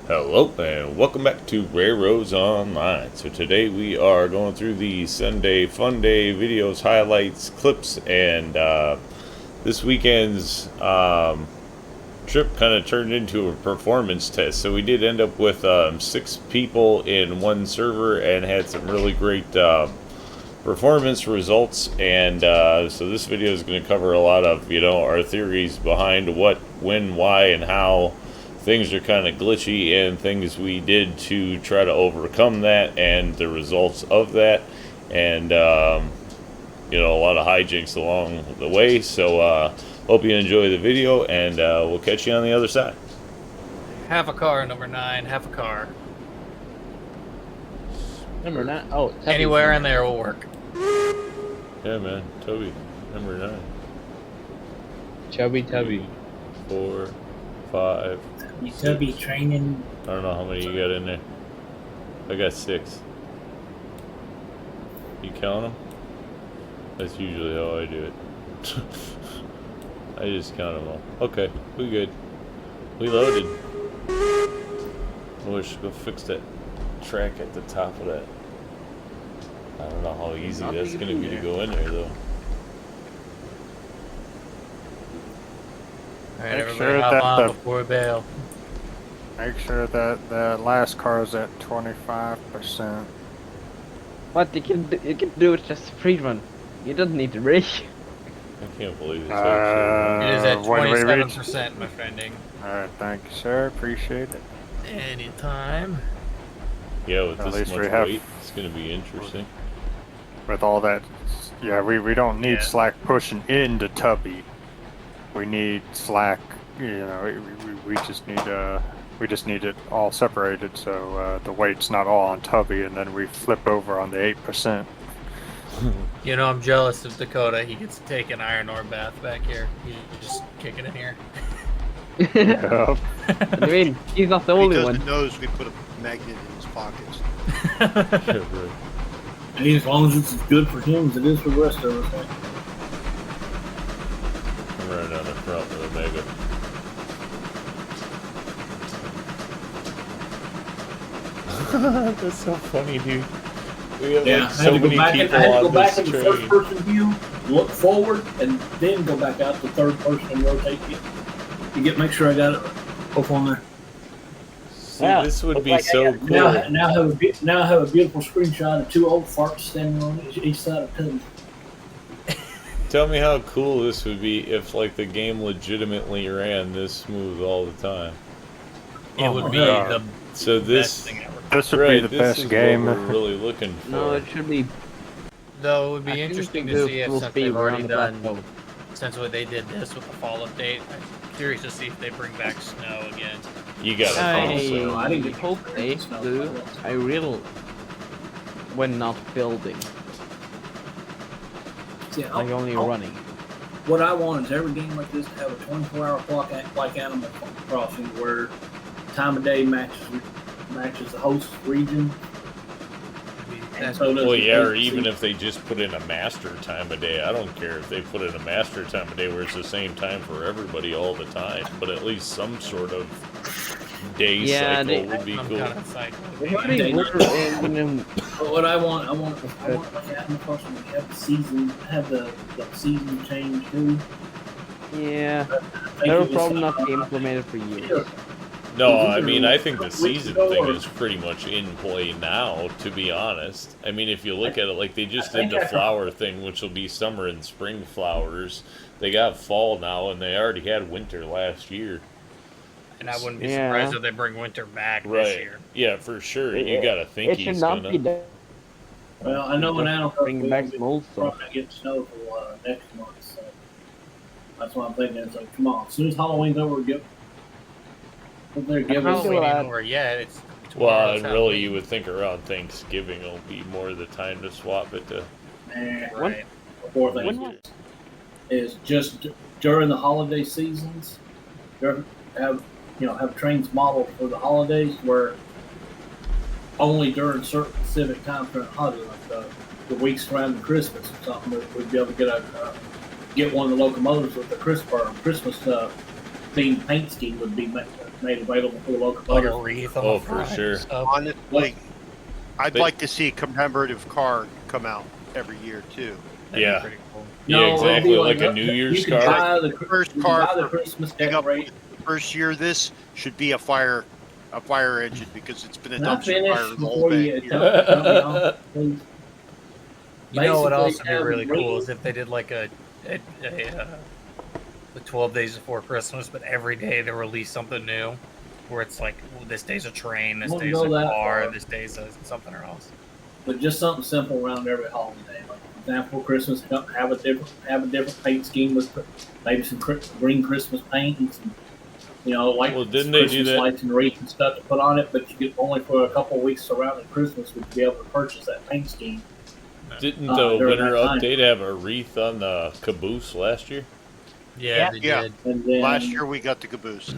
Hello and welcome back to RailRoads Online. So today we are going through the Sunday Fun Day videos, highlights, clips, and this weekend's trip kind of turned into a performance test. So we did end up with 6 people in one server and had some really great performance results. And so this video is going to cover a lot of, our theories behind what, when, why, and how things are kind of glitchy and things we did to try to overcome that and the results of that, and a lot of hijinks along the way. So hope you enjoy the video, and we'll catch you on the other side. Half a car, number 9, half a car. Number 9? Oh, anywhere in there will work. Yeah, man. Toby, number 9. Chubby Tubby. 4, 5. You could be training. I don't know how many you got in there. I got 6. You count them? That's usually how I do it. I just count them all. Okay, we good. We loaded. Oh, we should go fix that track at the top of that. I don't know how easy that's going to be to go in there, though. Alright, everybody hop on before we bail. Make sure that the last car is at 25%. What? You can do it just free run. You don't need to race. I can't believe it's actually. It is at 27%, my friending. Alright, thank you, sir. Appreciate it. Anytime. Yeah, with At this least much weight, it's going to be interesting. With all that, yeah, we don't need Slack pushing into Tubby. We need Slack, we just need it all separated, so the weight's not all on Tubby, and then we flip over on the 8%. I'm jealous of Dakota. He gets to take an iron ore bath back here. He's just kicking in here. Yep. I mean, he's not the only one. He knows we put a magnet in his pockets. Yeah, right. And as long as it's as good for him as it is for the rest of us. Right? I'm running down the front with a mega. That's so funny, dude. We have like so many people I had to go on back this in the train. first person view, look forward, and then go back out to third person and rotate it. To make sure I got it up on there. See, this would be so cool. Now I have a beautiful screenshot of 2 old farts standing on each side of Tubby. Tell me how cool this would be if, like, the game legitimately ran this smooth all the time. It would be the this best thing ever. This would be the this best is game. what we're really looking for. No, it should be. Though it would be I interesting think to see if full since speed they've already around the done, platform. since what they did this with the fall update, I'm curious to see if they bring back snow again. You gotta I didn't get hope they do. I really, when not building, See, like only running. What I want is every game like this to have a 24-hour clock like Animal Crossing, where time of day matches the host region. Well, yeah, or even if they just put in a master time of day. I don't care if they put in a master time of day where it's the same time for everybody all the time, but at least some sort of day cycle would be cool. Kind of cycle. What I want like Animal Crossing to have the season change too. Yeah, that will probably not be implemented for years. No, I mean, I think the season thing is pretty much in play now, to be honest. I mean, if you look at it, like, they just did the flower thing, which will be summer and spring flowers. They got fall now, and they already had winter last year. And I wouldn't be surprised if they bring winter back this year. Yeah, for sure. You gotta think it should not be done. Well, I know in Animal Crossing Bring back mold we're probably gonna get snow for next month, so that's what I'm thinking. It's like, come on, as soon as Halloween's over, give Halloween ain't over yet. It's well, and really, you would think around Thanksgiving will be more the time to swap it to. Right. Before Thanksgiving is just during the holiday seasons. Have trains modeled for the holidays where only during certain specific times during the holiday, like the weeks surrounding Christmas or something, we'd be able to get one of the locomotives with the Christmas themed paint scheme would be made available for the Like a locomotive. wreath on Oh, the for front. sure. So, Honestly, I'd They- like to see a commemorative car come out every year too. that'd be Yeah. pretty cool. Yeah, No, it'd exactly, be like a New Year's you can card. Buy the, First you can car buy the for Christmas picking up decorate. the first year of this should be a fire engine because it's been a Can I dumpster finish fire the whole before day. you cut me off, please? You know what Basically, else would be have really ring- cool is if they did like the 12 days before Christmas, but every day they release something new, where it's like, well, this day's a train, this Won't day's go a that car, far. this day's something else. But just something simple around every holiday. Like for example, Christmas have a different paint scheme with maybe some green Christmas paint and some, like Well, didn't they do Christmas that? lights and wreaths and stuff to put on it. But you get only for a couple of weeks surrounding Christmas would you be able to purchase that paint scheme. Didn't the during winter that time. update have a wreath on the caboose last year? Yeah, they Yeah. did. And then Last year we got the caboose.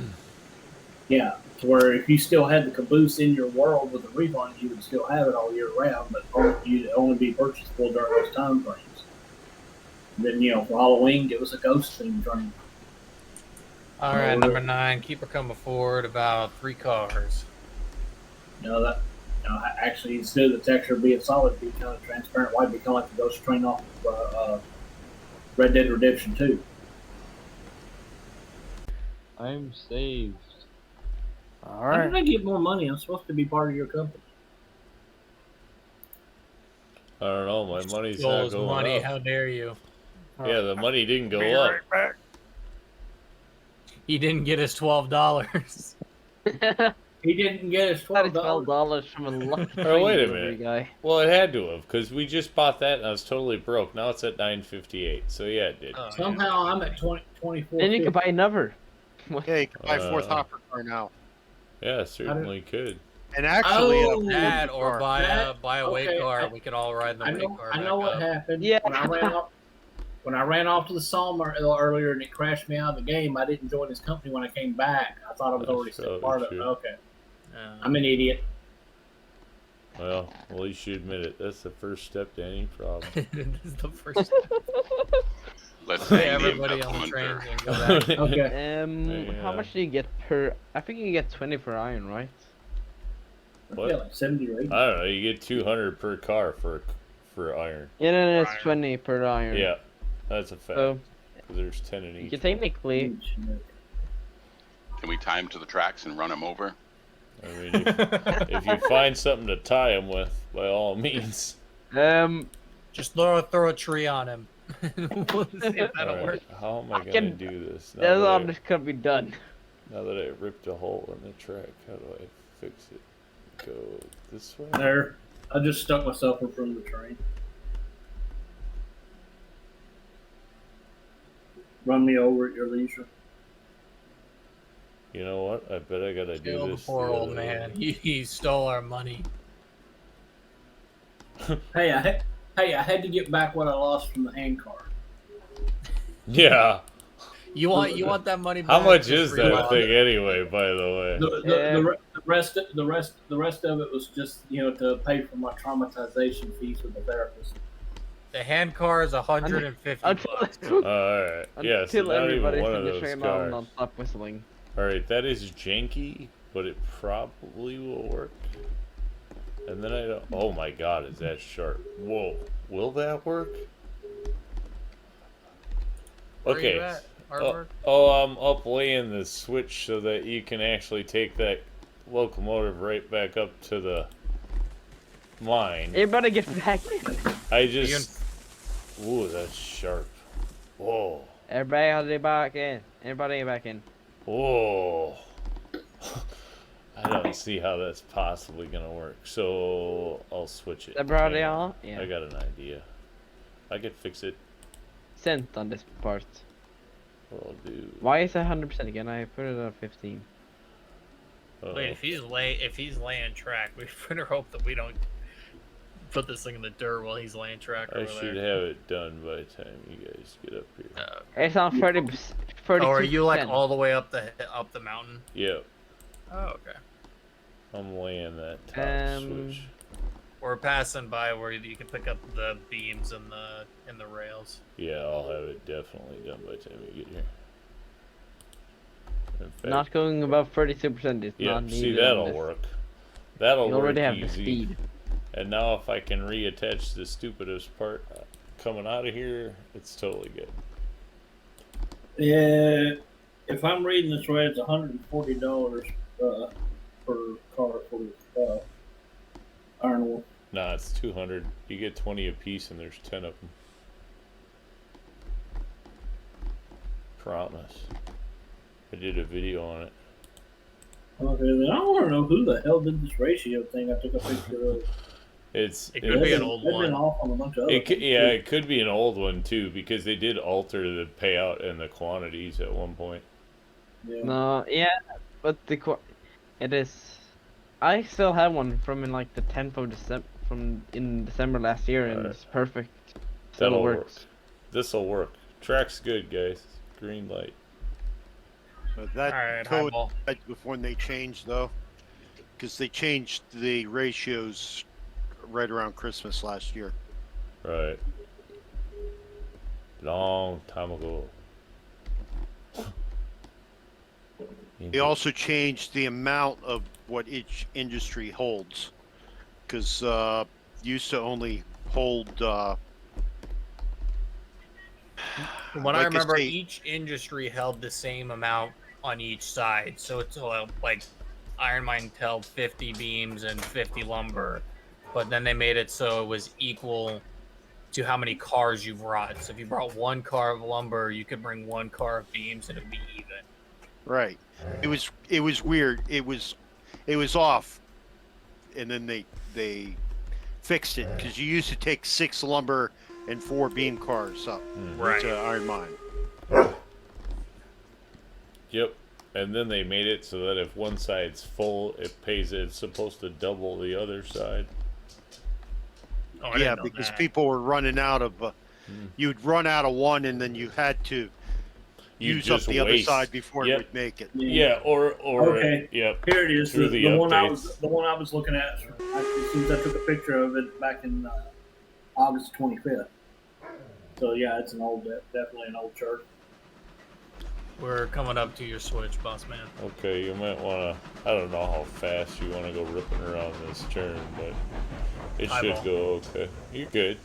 yeah, to where if you still had the caboose in your world with the wreath on it, you would still have it all year round, but you'd only be purchasable during those time frames. And then for Halloween, it was a ghost themed train. All right, number 9, keep her coming forward about 3 cars. Actually, instead of the texture being solid, it'd be kind of transparent white, it'd be kind of like the ghost train off of Red Dead Redemption 2. I'm saved. All How did right. I get more money? I'm supposed to be part of your company. I don't know. My money's Stole not his going money, up. how dare you? Yeah, the money didn't go Be up. right back. He didn't get his $12. He didn't get his That is $12. $12 from a lucky Oh, wait a delivery minute. guy. Well, it had to have, because we just bought that and I was totally broke. Now it's at $9.58. So yeah, it did. Oh, Somehow I'm at 24. Then you can buy another. Yeah, you can buy a fourth Uh, hopper car now. Yeah, certainly could. And actually, Oh, that or car. buy a weight Okay, car. We could all ride in the I weight know, car. I know back what up. happened. Yeah. When I ran off to the Sawmill earlier and it crashed me out of the game, I didn't join his company when I came back. I thought I was That's already still probably part of it. true. Okay. Yeah. I'm an idiot. Well, at least you admit it. That's the first step to any problem. This is the first. Let's Hey, hang the everybody on the implementer. trains and go back. Okay. How much do you get per? I think you get 20 per iron, right? What? Yeah, like 70 or 80. I don't know. You get 200 per car for iron. Yeah, no, it's 20 per iron. Yeah, that's a fact. So 'Cause there's 10 in you each. can technically. Can we tie them to the tracks and run them over? I mean, if you find something to tie them with, by all means. Just throw a tree on him. We'll see if that'll All work. right, how am I gonna can- do this? That's all that could be done. Now that I ripped a hole in the track, how do I fix it? Go this way? There. I just stuck myself in front of the train. Run me over at your leisure. You know what? I bet I gotta do Kill the this. poor the old other man. way. He stole our money. Hey, I had to get back what I lost from the hand car. Yeah. You want that money back? How much just is for that your- thing anyway? By the way. The rest of it was just to pay for my traumatization fees with the therapist. The hand car is $150. Until, All right. Yeah. So until not even everybody's one of in the those train, I'll cars. not stop whistling. All right. That is janky, but it probably will work. And then I don't. Oh my God! Is that sharp? Whoa! Will that work? Where are you Okay. at, Harvard? I'm up laying the switch so that you can actually take that locomotive right back up to the line. Everybody get back in. I just. Ooh, that's sharp. Whoa. Everybody back in. Everybody back in. Whoa. I don't see how that's possibly gonna work. So I'll switch it. Everybody Hang on? Yeah. I got an idea. I could fix it. Cent on this part. What I'll do. Why is it 100% again? I put it at 15. Wait, if he's laying track, we better hope that we don't put this thing in the dirt while he's laying track I over should there. have it done by the time you guys get up here. It's on 30. 32%. Oh, are you like all the way up the mountain? Yep. Oh, okay. I'm laying that top switch. We're passing by where you can pick up the beams and the rails. Yeah, I'll have it definitely done by the time you get here. In fact, Not going above 32% is yeah, not needed. see, on that'll this. work. That'll You work already have the easy. speed. And now if I can reattach the stupidest part coming out of here, it's totally good. Yeah, if I'm reading this right, it's $140 per car for iron ore. Nah, it's 200. You get 20 a piece, and there's 10 of them. Promise. I did a video on it. Okay, then I want to know who the hell did this ratio thing I took a picture of. It could be an old They've been one. off on a bunch of other things, Yeah, too. it could be an old one too, because they did alter the payout and the quantities at one point. Yeah. No, yeah, but it is. I still have one from in like the 10th of December, from in December last year, and Alright. it's perfect. Still That'll work. works. This'll work. Track's good, guys. Green light. But that Alright, code highball. when they changed though, because they changed the ratios right around Christmas last year. Right. Long time ago. They also changed the amount of what each industry holds, because used to only hold. From what I like remember, say- each industry held the same amount on each side. So it's like Iron Mine held 50 beams and 50 lumber, but then they made it so it was equal to how many cars you brought. So if you brought one car of lumber, you could bring one car of beams, and it'd be even. Right. It was weird. It was off, and then they fixed it because you used to take 6 lumber and 4 beam cars up Right. to Iron Mine. Yep. And then they made it so that if one side's full, it's supposed to double the other side. Oh, I Yeah, didn't know because that. people were running out of. You'd run out of one, and then you had to You use up just the other waste. side before Yep. it would make it. Yeah, or Okay. Yep. Here it is. Through The, the one updates. the one I was looking at as soon as I took a picture of it back in August 25th. So yeah, it's definitely an old chart. We're coming up to your switch, boss man. Okay, you might want to. I don't know how fast you want to go ripping around this turn, but it should Eyeball. go okay. You're good.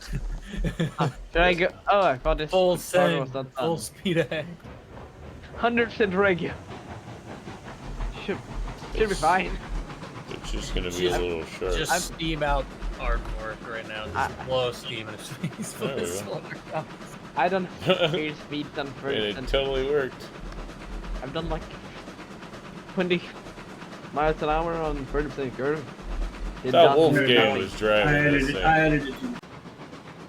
Should I go? Oh, I thought this Full part send, was not full done. speed ahead. 100% regular. Should be fine. It's just gonna be a little sharp. Just steam out artwork right now. Just I- blow steam in his face for There we this go. one. I don't air speed done and first. it totally worked. I've done like 20 miles an hour on 30% curve. It That doesn't Wolfgang do nothing. was driving this thing, I edited it.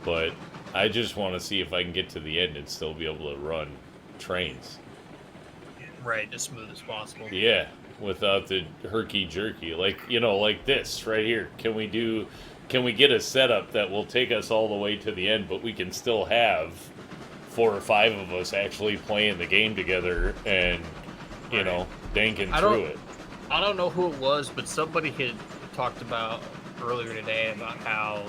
but I just want to see if I can get to the end and still be able to run trains. Right, as smooth as possible. Yeah, without the herky jerky, like this right here. Can we get a setup that will take us all the way to the end, but we can still have 4 or 5 of us actually playing the game together and danking I through don't- it. I don't know who it was, but somebody had talked about earlier today about how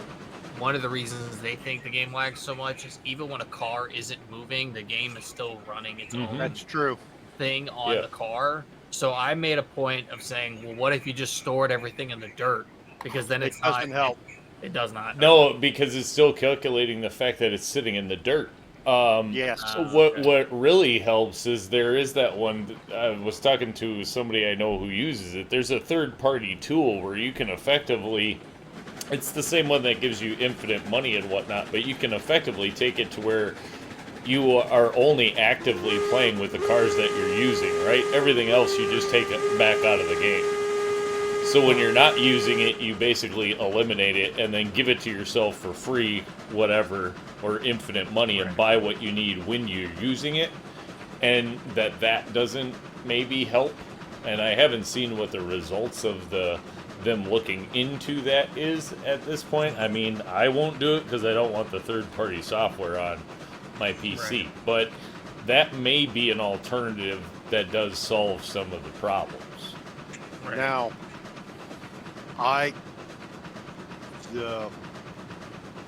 one of the reasons they think the game lags so much is even when a car isn't moving, the game is still running its own That's true. thing on Yeah. the car. So I made a point of saying, well, what if you just stored everything in the dirt? Because then It it's doesn't not, help. It does not. No, because it's still calculating the fact that it's sitting in the dirt. Yes. What really helps is there is that one. I was talking to somebody I know who uses it. There's a third-party tool where you can effectively. It's the same one that gives you infinite money and whatnot, but you can effectively take it to where you are only actively playing with the cars that you're using, right? Everything else you just take it back out of the game. So when you're not using it, you basically eliminate it and then give it to yourself for free, whatever, or infinite money, and buy what you need when you're using it. And that doesn't maybe help. And I haven't seen what the results of them looking into that is at this point. I mean, I won't do it because I don't want the third-party software on my PC. Right. But that may be an alternative that does solve some of the problems. Right. Now,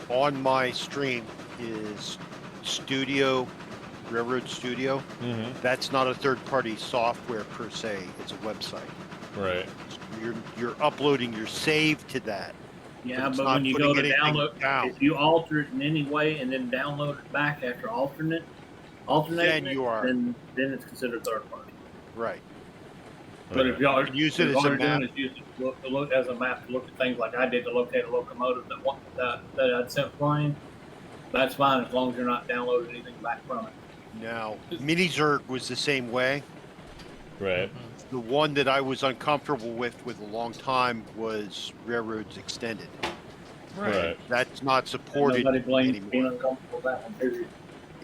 on my stream is Studio Railroad Studio, Mm-hmm. that's not a third-party software per se. It's a website. Right. You're uploading your save to that. Yeah, it's but not when you putting go to anything download, down. if you alter it in any way and then download it back after alternating Then it, you are. then it's considered third party. Right. But if y'all Use it if as all a you're map. doing is use it to look as a map to look at things like I did to locate a locomotive that I'd sent flying, that's fine as long as you're not downloading anything back from it. Now, Minizerg was the same way. Right. The one that I was uncomfortable with a long time was Railroads Extended. Right. That's not supported Nobody blames being anymore. uncomfortable with that one, period.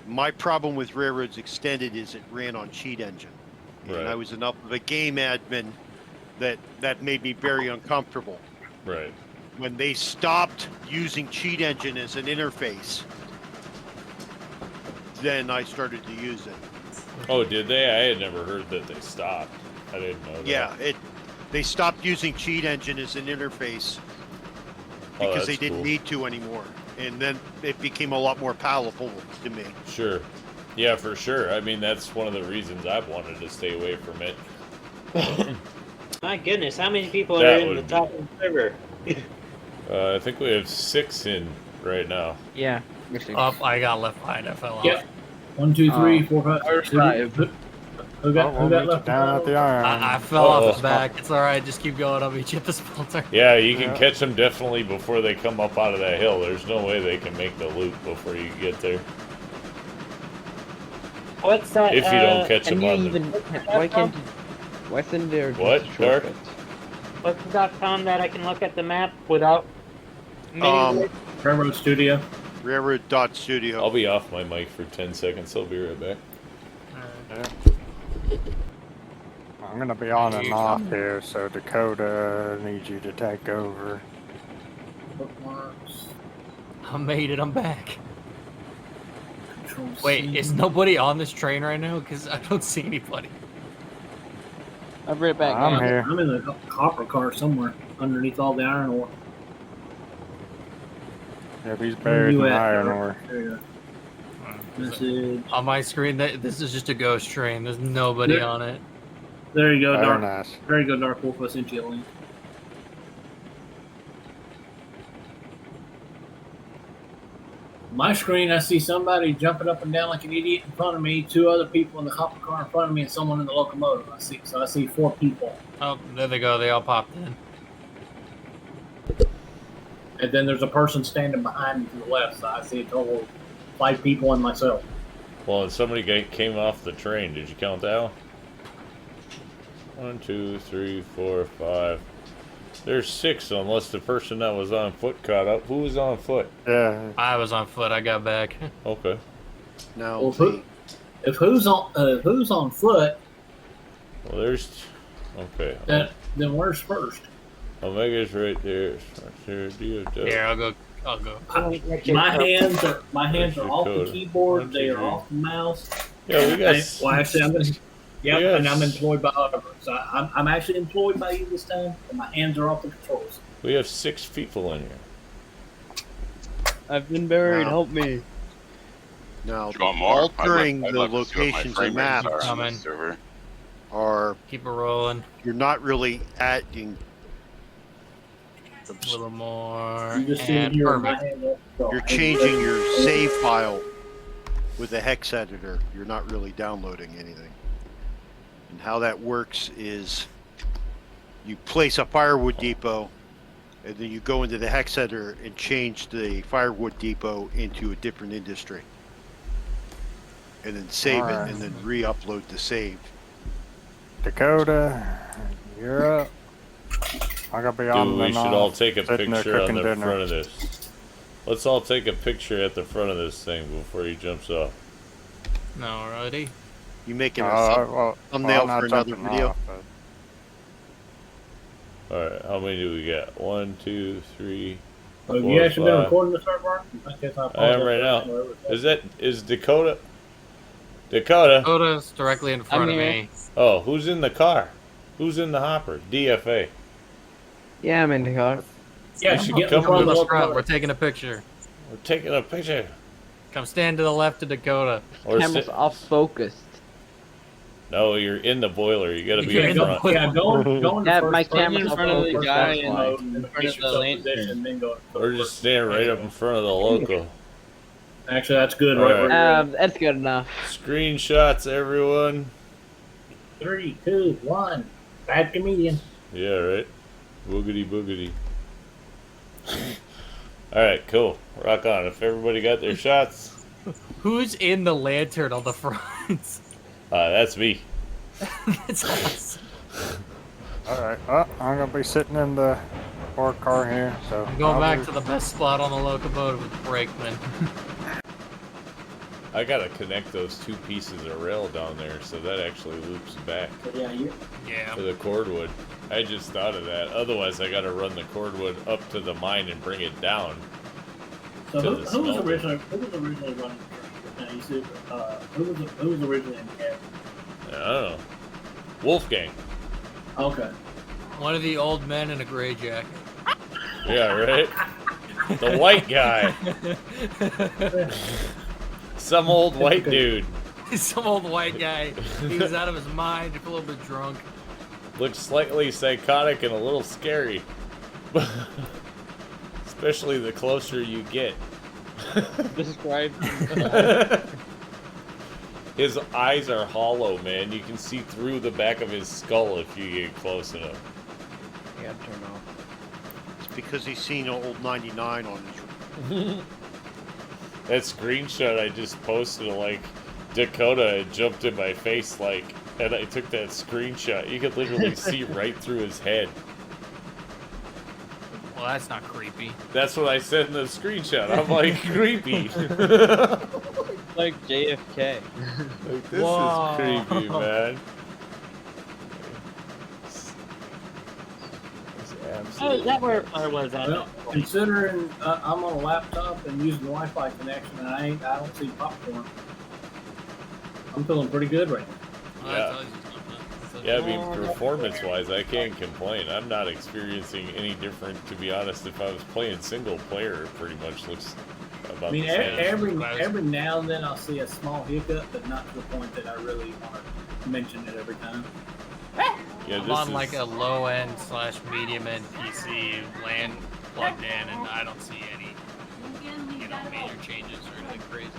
My problem with Railroads Extended is it ran on Cheat Engine. Right. And I was enough of a game admin that made me very uncomfortable. Right. When they stopped using Cheat Engine as an interface, then I started to use it. Oh, did they? I had never heard that they stopped. I didn't know that. Yeah, they stopped using Cheat Engine as an interface Oh, because they that's didn't cool. need to anymore. And then it became a lot more palatable to me. Sure. Yeah, for sure. I mean, that's one of the reasons I've wanted to stay away from it. My goodness, how many people That are in would the be- top of the server? I think we have 6 in right now. Yeah. Up, I got left behind. I fell off. Yep. 1, 2, 3, 4, 5, There's 6. 5. Who got we'll meet you left down at the iron. I fell Uh-oh. off the back. It's all right. Just keep going. I'll meet you at the splinter. Yeah, you can Yeah. catch them definitely before they come up out of that hill. There's no way they can make the loop before you get there. What's that? If you don't catch Can them you on the... even? Why can't you? Why send there? What, Dark? What's the .com that I can look at the map without? Um, Railroad Studio. Railroad.studio. I'll be off my mic for 10 seconds. I'll be right back. I'm gonna be on and off here, so Dakota needs you to take over. Bookmarks. I made it. I'm back. Control Wait, C. is nobody on this train right now? Because I don't see anybody. I'll be right back. I'm now. here. I'm in the copper car somewhere underneath all the iron ore. Yep, he's Where buried you in at, iron Dark? ore. There you go. Message. On my screen, this is just a ghost train. There's nobody Yeah. on it. There you go, Very Dark. nice. There you go, Dark Wolf. I sent you a link. My screen, I see somebody jumping up and down like an idiot in front of me, 2 other people in the copper car in front of me, and someone in the locomotive. I see 4 people, Oh, there they go. They all popped in. and then there's a person standing behind me to the left. So I see a total of 5 people and myself. Well, and somebody came off the train. Did you count that? 1, 2, 3, 4, 5. There's 6, unless the person that was on foot caught up. Who was on foot? Yeah, I was on foot. I got back. Okay. Now, Well, who's on foot, Well, there's... Okay. then where's first? Omega's right there. Here, I'll go. My hands are There's off the Dakota. keyboard. 1, 2, They are 3. off the mouse. Yeah, we got... Well, actually, I'm gonna. Yep, Yes. and I'm employed by Oliver. So I'm actually employed by you this time, and my hands are off the controls. We have 6 people in here. I've been buried. Wow. Help me. now Do you want more? altering I'd the love to see what my locations frame and rates maps are on Coming. this server. are Keep it rolling. you're not really adding. A little more. You just see And here, my perfect. hands off the controls. You're changing your save file with a hex editor. You're not really downloading anything. And how that works is you place a firewood depot, and then you go into the hex editor and change the firewood depot into a different industry. And then save Alright. it, and then re-upload the save. Dakota, you're up. I'm gonna be on Dude, we and should off, all take a sitting there picture on cooking the dinner. front of this. Let's all take a picture at the front of this thing before he jumps off. Alrighty. You making a Well, thumbnail I'm not for another jumping video? off, but Alright, how many do we got? 1, 2, 3, Have 4, you actually been 5. recording this, Mark? I am right now. Is Dakota? Dakota? Dakota's directly in front I'm of here. me. Oh, who's in the car? Who's in the hopper? DFA. Yeah, I'm in the car. Yeah, You should get come in front to of Come to the the front. We're locomotive. taking a picture. We're taking a picture. Come stand to the left of Dakota. Or Camera's off focused. no, you're in the boiler. You gotta be You're in in the front. boiler. Yeah, go into Yeah, first my person, camera's up in front of on the first guy person in mode, front and of get the yourself lantern. positioned, then go. Or just stand right up in front of the loco. Actually, that's good. All Right where you're at. That's good enough. Screenshots, everyone. 3, 2, 1. Bad comedian. Yeah, right. Boogity boogity. All right, cool. Rock on. If everybody got their shots, Who's in the lantern on the front? that's me. That's awesome. Alright, I'm gonna be sitting in the parked car here, so. I'm going I'll back be- to the best spot on the locomotive with the brakeman. I gotta connect those two pieces of rail down there, so that actually loops back But yeah, you. Yeah. to the cordwood. I just thought of that. Otherwise, I gotta run the cordwood up to the mine and bring it down. So To who the was smelter. originally running the train? Now you said who was originally in the cab? I don't know. Wolfgang. Okay. One of the old men in a gray jacket. Yeah, right? The white guy. Some old white dude. Some old white guy. He was out of his mind, a little bit drunk. Looks slightly psychotic and a little scary. Especially the closer you get. Describe. His eyes are hollow, man. You can see through the back of his skull if you get close enough. Yeah, turn off. It's because he's seen old 99 on his. That screenshot I just posted, like, Dakota had jumped in my face, like, and I took that screenshot. You could literally see right through his head. Well, that's not creepy. That's what I said in the screenshot. I'm like, creepy. Like JFK. Like, this Whoa. is creepy, man. Oh, is that where or was that? Well, considering I'm on a laptop and using Wi-Fi connection, and I don't see popcorn. I'm feeling pretty good right now. Well, that tells you something. Yeah, I mean, performance-wise, I can't complain. I'm not experiencing any different, to be honest. If I was playing single player, it pretty much looks about I mean, the same. every now and then I'll see a small hiccup, but not to the point that I really want to mention it every time. Yeah, I'm this on is, like a low end / medium end PC, LAN plugged in, and I don't see any, major changes or anything crazy.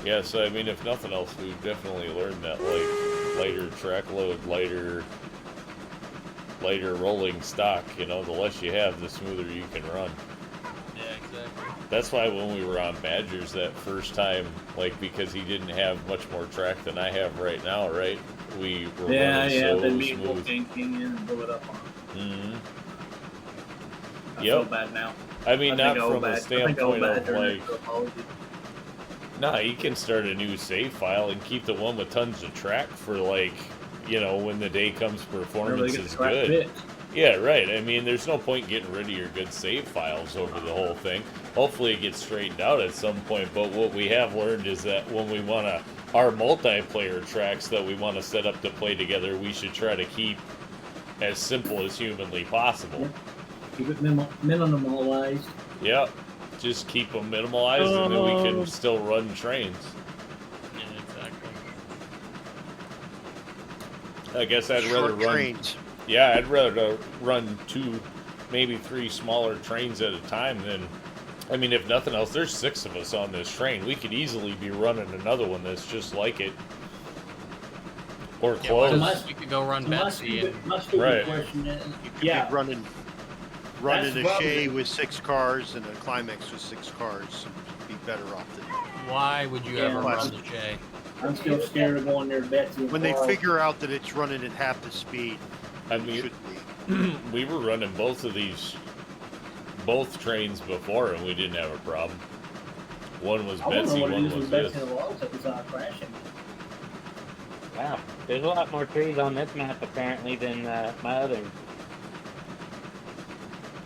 yeah, so I mean, if nothing else, we've definitely learned that, like, lighter track load, lighter rolling stock, you know, the less you have, the smoother you can run. Yeah, exactly. That's why when we were on Badgers that first time, like, because he didn't have much more track than I have right now, right? We were running so then me and smooth. Wolfgang came in and blew it up on him. Mm-hmm. I Yep. feel bad now. I mean, not think from a I think standpoint of, turned like, into an apology. nah, you can start a new save file and keep the one with tons of track for, like, you know, when the day comes, performance Really get is the crap good. fixed. Yeah, right. I mean, there's no point getting rid of your good save files over the whole thing. Hopefully it gets straightened out at some point, but what we have learned is that when we want to, our multiplayer tracks that we want to set up to play together, we should try to keep as simple as humanly possible. Keep it minimalized. Yep. Just keep them minimalized and then we can still run trains. Yeah, exactly. I guess I'd rather Short run... trains. Yeah, I'd rather run 2, maybe 3 smaller trains at a time than... I mean, if nothing else, there's 6 of us on this train. We could easily be running another one that's just like it. Or Yeah, well, close. you could go run So my Betsy and stupid Right. question is, You could yeah, be running That's a probably- Shay with 6 cars and a Climax with 6 cars. And be better off than why would you Yeah, ever well, run the J? I'm still scared of going there, Betsy. and when they Carl. figure out that it's running at half the speed. I it mean, should be. we were running both trains before and we didn't have a problem. One was I wonder Betsy, what it one is was with Betsy this. and Alonso besides crashing. Wow, there's a lot more trees on this map apparently than my other.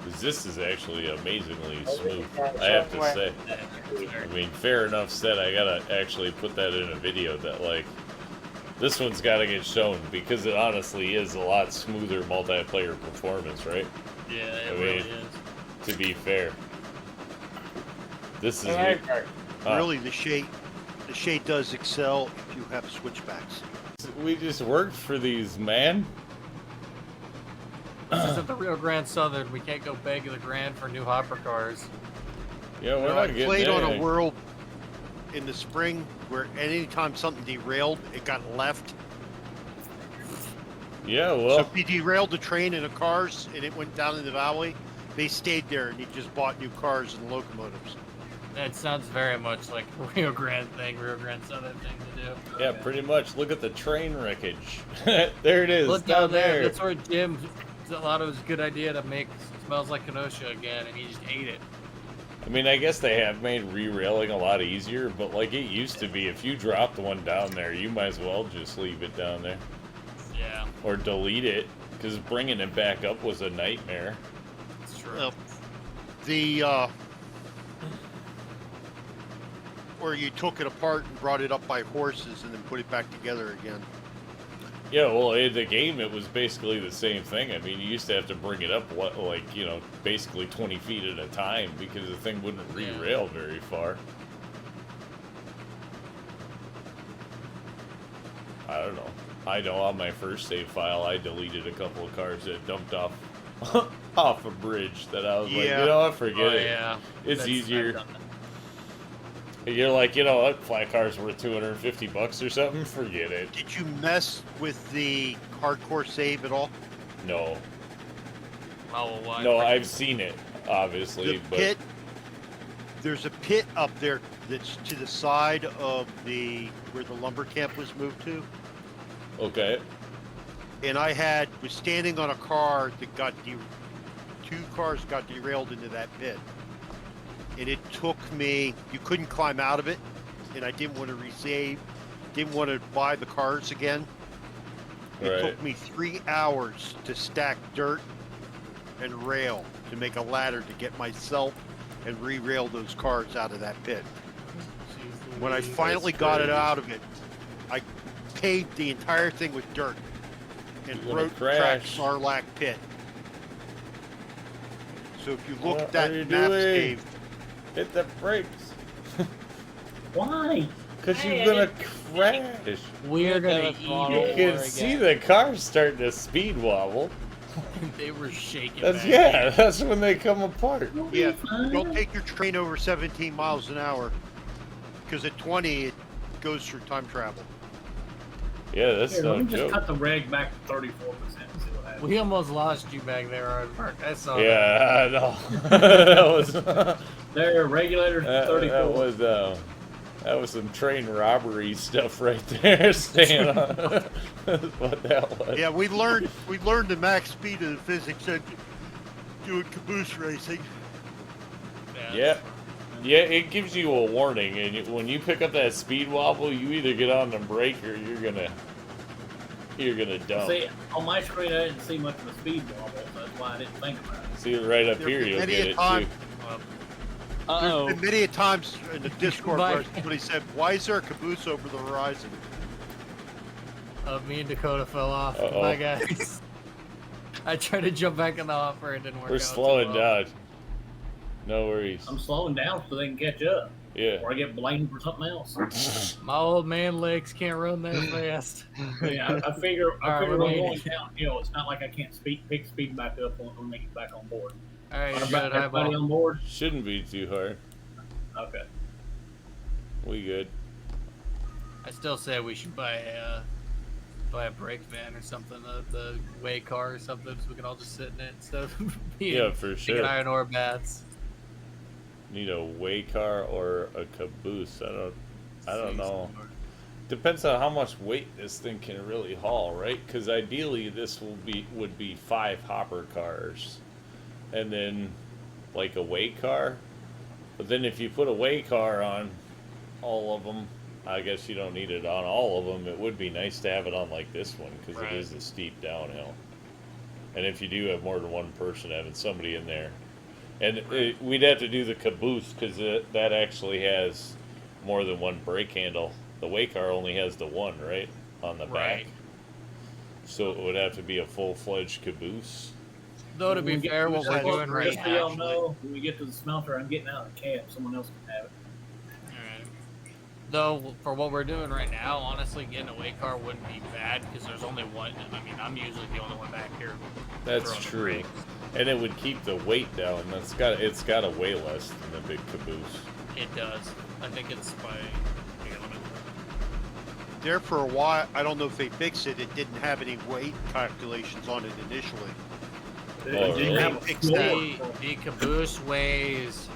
'Cause this is actually amazingly Oh, smooth, yeah, I have to somewhere. say. I mean, fair enough said, I gotta actually put that in a video that, like, this one's gotta get shown because it honestly is a lot smoother multiplayer performance, right? Yeah, it I really mean- is. To be fair. This is The hard part. Really, the shade does excel if you have switchbacks. We just worked for these, man. This isn't the Rio Grande Southern. We can't go beg the Grand for new hopper cars. Yeah, we're You know, not I getting played on a anything. world in the spring where anytime something derailed, it got left. Yeah, So well, if you derailed the train and the cars and it went down in the valley, they stayed there and you just bought new cars and locomotives. That sounds very much like a Rio Grande Southern thing to do. yeah, pretty much. Look at the train wreckage. There it is, Look down down there. there. That's where Jim thought it was a good idea to make Smells Like Kenosha again, and he just ate it. I mean, I guess they have made re-railing a lot easier, but like it used to be, if you dropped one down there, you might as well just leave it down there. Yeah, Or delete it, because bringing it back up was a nightmare. it's true. Well, where you took it apart and brought it up by horses and then put it back together again. Yeah, well, in the game, it was basically the same thing. I mean, you used to have to bring it up, like, you know, basically 20 feet at a time because the thing wouldn't re-rail very far. I don't know. I know on my first save file, I deleted a couple of cars that dumped off off a bridge that I was like, you know what, forget it. Yeah. It's I've easier. done that. You're like, you know what, flat car's worth $250 or something, forget it. Did you mess with the hardcore save at all? No. Oh, well, No, I've seen it, obviously, The but... pit, there's a pit up there that's to the side of where the lumber camp was moved to. Okay. And was standing on a car that two cars got derailed into that pit. And it took me, you couldn't climb out of it, and I didn't want to resave, didn't want to buy the cars again. It took me 3 hours to stack dirt and rail to make a ladder to get myself and re-rail those cars out of that pit. When I finally got it out of it, I paved the entire thing with dirt and road track Sarlacc pit. So if you look at that map, Dave, hit the brakes. Why? Because you're gonna crash. We're gonna eat You it. can see the cars starting to speed wobble. They were shaking. That's when they come apart. yeah, don't take your train over 17 miles an hour, because at 20 it goes through time travel. Yeah, that's Here, no let me just joke. cut the reg back to 34% and see what happens. We almost lost you back there, Aardvark. I saw that. Yeah, I know. That was There, regulators 34. That was some train robbery stuff right there. Staying on. What the hell was? Yeah, we learned the max speed of the physics and doing caboose racing. Yeah. Yeah, it gives you a warning, and when you pick up that speed wobble, you either get on the brake or you're gonna dump. See, on my screen I didn't see much of a speed wobble, so that's why I didn't think about it. See, right up here, you'll get it too. There's been many a times in the Discord where somebody said, "Why is there a caboose over the horizon?" Me and Dakota fell off. Bye, guys. I tried to jump back in the hopper, it didn't work out. We're slowing down. No worries. I'm slowing down so they can catch up. Yeah. Or I get blamed for something else. My old man legs can't run that fast. Yeah, I figure I'm we're going waiting. down. You know, it's not like I can't pick speed back up when they get back on board. All right, you got it, Everybody Highball. on board? Shouldn't be too hard. Okay. We good. I still say we should buy a brake van or something, the way car or something, so we can all just sit in it instead of being Yeah, for taking sure. iron ore bats. Need a way car or a caboose. I don't know. Depends on how much weight this thing can really haul, right? Because ideally this would be 5 hopper cars, and then like a way car. But then if you put a way car on all of them, I guess you don't need it on all of them. It would be nice to have it on like this one because it is a steep downhill. And if you do have more than one person, having somebody in there. And we'd have to do the caboose because that actually has more than one brake handle. The way car only has the one, right? On the back. So it would have to be a full-fledged caboose. Though, to be fair, what we're doing right Just so now. y'all know, when we get to the smelter, I'm getting out of the cab. Someone else can have it. Alright. Though, for what we're doing right now, honestly, getting a weight car wouldn't be bad because there's only one. I mean, I'm usually the only one back here. That's throwing the true. brakes. And it would keep the weight down. It's got to weigh less than the big caboose. It does. I think it's by. Here, let me- There for a while, I don't know if they fixed it. It didn't have any weight calculations on it initially. Oh, It didn't really? have a Fix floor. The caboose weighs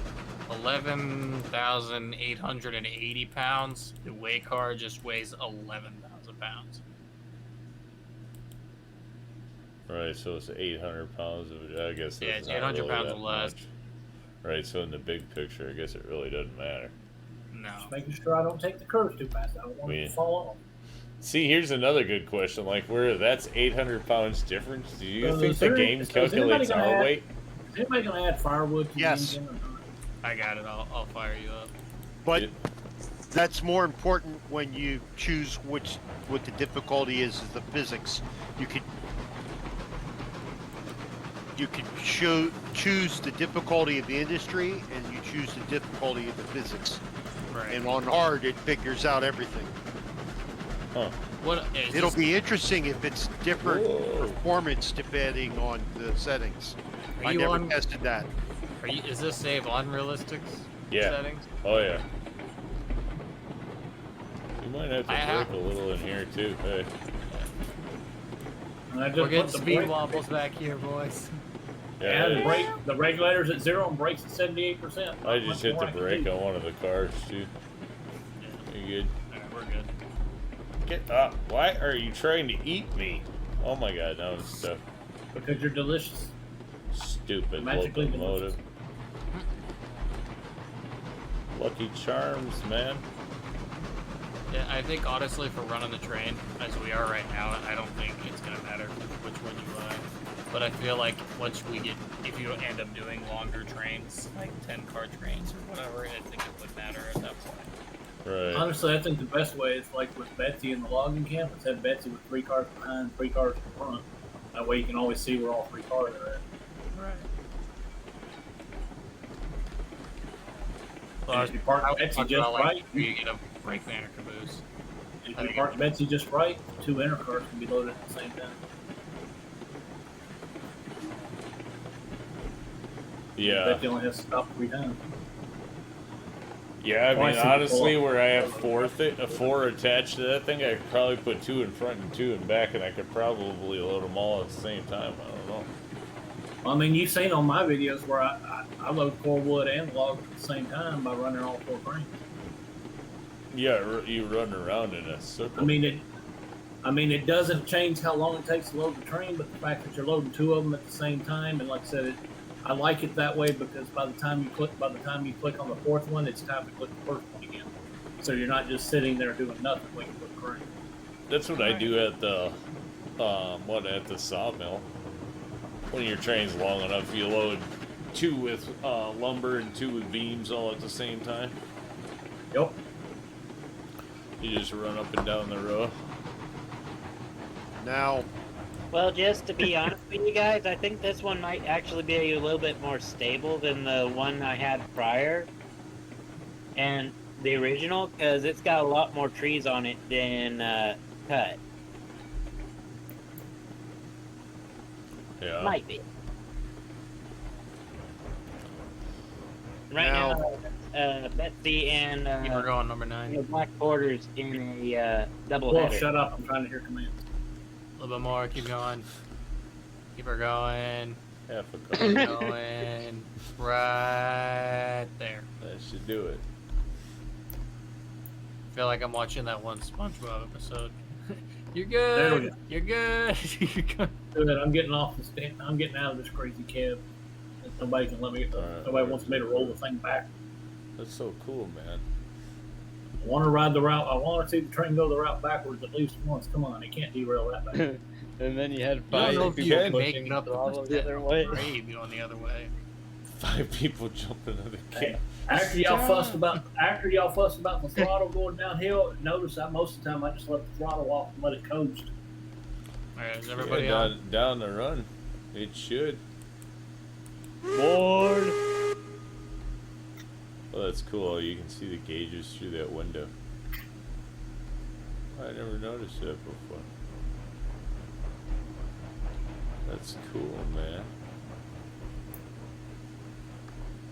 11,880 pounds. The weight car just weighs 11,000 pounds. Right, so it's 800 pounds of. I guess that's Yeah, it's not 800 really pounds that less. much. Right, so in the big picture, I guess it really doesn't matter. No. Just making sure I don't take the curves too fast. I don't want it Yeah. to fall off. See, here's another good question. Like, where that's 800 pounds difference. Do you think Is the there- game is anybody calculates gonna our add- weight? Is anybody going to add firewood to Yes. the engine or not? I got it. I'll fire you up. But Yeah. that's more important when you choose what the difficulty is the physics. You could choose the difficulty of the industry, and you choose the difficulty of the physics. Right. And on hard, it figures out everything. Huh. What is It'll this, be interesting if it's different Whoa. performance depending on the settings. Are I you never on- tested that. Is this save on realistic Yeah. settings? Oh, yeah. You might have to I have- break a little in here, too. Hey. And I just We're put getting the speed brake- wobbles back here, boys. Yeah, And the regulator's at 0 and brakes at 78%. I just hit the brake on one of the cars, too. You good? Alright, we're good. Get up. Why are you trying to eat me? Oh my god, now I'm stuck. Because you're delicious. Stupid Magically locomotive. Lucky Charms, man. Yeah, I think honestly, for running the train as we are right now, I don't think it's gonna matter which one you buy. But I feel like once we get, if you end up doing longer trains, like 10-car trains or whatever, I think it would matter at that point. Right. Honestly, I think the best way is like with Betsy in the logging camp. Is have Betsy with 3 cars behind, 3 cars in front. That way you can always see where all 3 cars are at. Right. And if you park Betsy just right, you get a brake van or caboose. if you park Betsy just right, 2 inner cars can be loaded at the same time. Yeah. Betsy only has to stop 3 times. Yeah, I Oh, I mean, see the honestly, pull-up. where I have 4 attached to that thing, I could probably put 2 in front and 2 in back, and I could probably load them all at the same time. I don't know. I mean, you've seen on my videos where I load core wood and logs at the same time by running all 4 cranes. Yeah, you run around in a circle. I mean, it doesn't change how long it takes to load the train, but the fact that you're loading 2 of them at the same time, and like I said, I like it that way because by the time you click on the 4th one, it's time to click the 1st one again. So you're not just sitting there doing nothing waiting for the crane. That's what I do at the at the sawmill. When your train's long enough, you load 2 with lumber and 2 with beams all at the same time. Yep. You just run up and down the row. Now, Well, just to be honest with you guys, I think this one might actually be a little bit more stable than the one I had prior. And the original, because it's got a lot more trees on it than cut. Yeah. Might be. Right Now- now, Betsy and We're going number 9. the Black Porters in a double Well, header. shut up. I'm trying to hear commands. A little bit more. Keep going. Keep her going. Half a Keep car. going. Right there. That should do it. I feel like I'm watching that one SpongeBob episode. You're There we good. go. You're good. You're good. Good. I'm getting off the stand. I'm getting out of this crazy cab. Nobody can let me. Alright. Nobody wants me to roll the thing back. That's so cool, man. I want to ride the route. I want to see the train go the route backwards at least once. Come on, it can't derail that back. And then you had I don't know 5 if you people can make pushing it up the throttle the other way. grave going the other way. 5 people jumping in the Hey, cab. after y'all fussed about the throttle going downhill, notice that most of the time I just let the throttle off and let it coast. Alright, is everybody Yeah, on? down the run. It should. Board. Well, that's cool. You can see the gauges through that window. I never noticed that before. That's cool, man.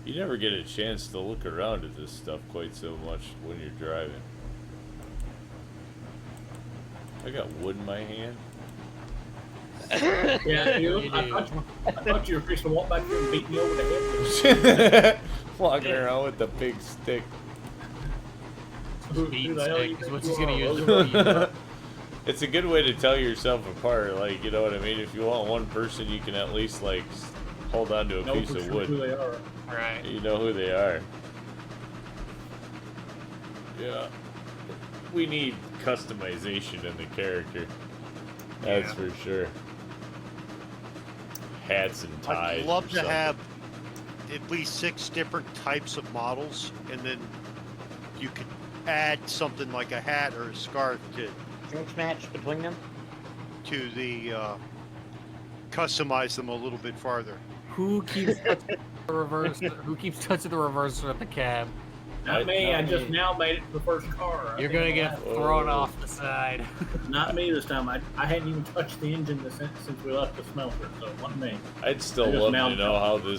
You never get a chance to look around at this stuff quite so much when you're driving. I got wood in my hand. Yeah, I thought you were fixing to walk back here and beat me over the head with it. Walking around with the big stick. Beating the hell you stick is think what you he's gonna are, use. Rosie? to beat. It's a good way to tell yourself apart, like, you know what I mean? If you want one person, you can at least, like, hold on to a Know piece for of sure wood. who they are. Right. You know who they are. Yeah. We need customization in the character. That's for sure. Hats and ties. I'd love or to something. have at least 6 different types of models, and then you could add something like a hat or a scarf Mix match between them. to the customize them a little bit farther. Who keeps touching the reverse? Who keeps touching the reverser of the cab? Not me. I not just me. now made it to the first car. I You're think gonna I'll get have- thrown off the side. Not me this time. I hadn't even touched the engine since we left the smelter, so it wasn't me. I'd still I just love to mounted know up. how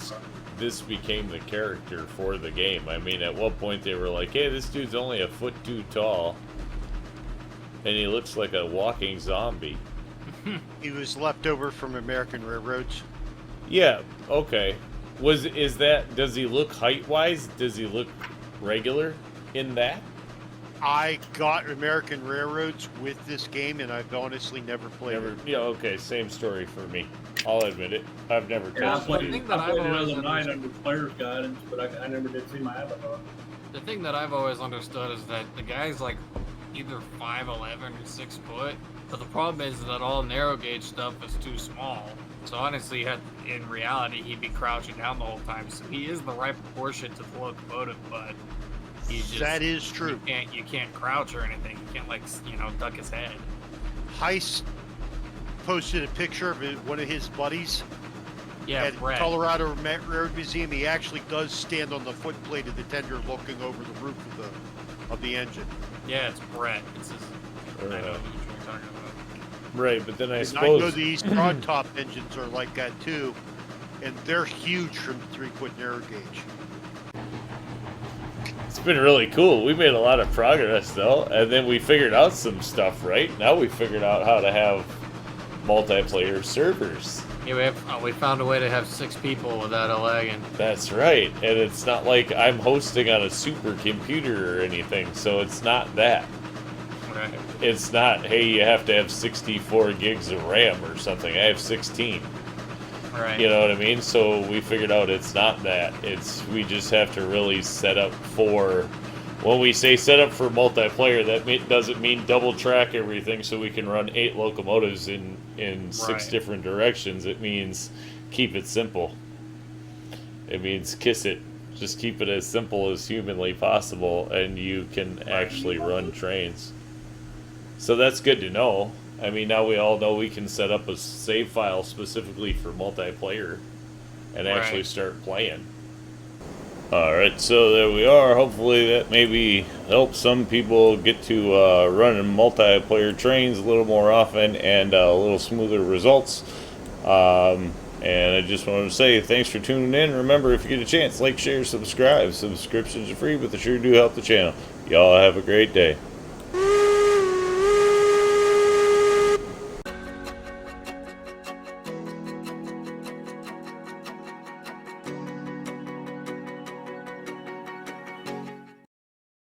this became the character for the game. I mean, at what point they were like, hey, this dude's only a foot too tall, and he looks like a walking zombie. He was left over from American Railroads. Yeah, okay. Does he look height-wise? Does he look regular in that? I got American Railroads with this game, and I've honestly never played Never. it. Yeah, okay, same story for me. I'll admit it. I've never Yeah, I touched played, it. thing that I played I've always another night understood- under player's guidance, but I never did see my avatar. The thing that I've always understood is that the guy's like either 5'11" or 6 foot, but the problem is that all narrow gauge stuff is too small. So honestly, in reality, he'd be crouching down the whole time. So he is the right proportion to the locomotive, but he's just That is true. You can't crouch or anything. You can't like duck his head. Heist posted a picture of one of his buddies Yeah, at Brett. Colorado Railroad Museum. He actually does stand on the footplate of the tender, looking over the roof of the engine. Yeah, it's Brett. It's his. I know Uh, who you're talking about. right, but then I And I know suppose these broad top engines are like that too, and they're huge from 3-foot narrow gauge. it's been really cool. We made a lot of progress though, and then we figured out some stuff. Right now, we figured out how to have multiplayer servers. Yeah, we found a way to have 6 people without a lagging. That's right, and it's not like I'm hosting on a supercomputer or anything, so it's not that. Right. It's not, hey, you have to have 64 gigs of RAM or something. I have 16. Right. You know what I mean? So we figured out it's not that. We just have to really set up for. When we say set up for multiplayer, that doesn't mean double track everything so we can run 8 locomotives in 6 Right. different directions. It means keep it simple. It means kiss it. Just keep it as simple as humanly possible, and you can actually run trains. So that's good to know. I mean, now we all know we can set up a save file specifically for multiplayer and actually Right. start playing. Alright, so there we are. Hopefully that maybe helps some people get to running multiplayer trains a little more often and a little smoother results. And I just wanted to say thanks for tuning in. Remember, if you get a chance, like, share, subscribe. Subscriptions are free, but they sure do help the channel. Y'all have a great day.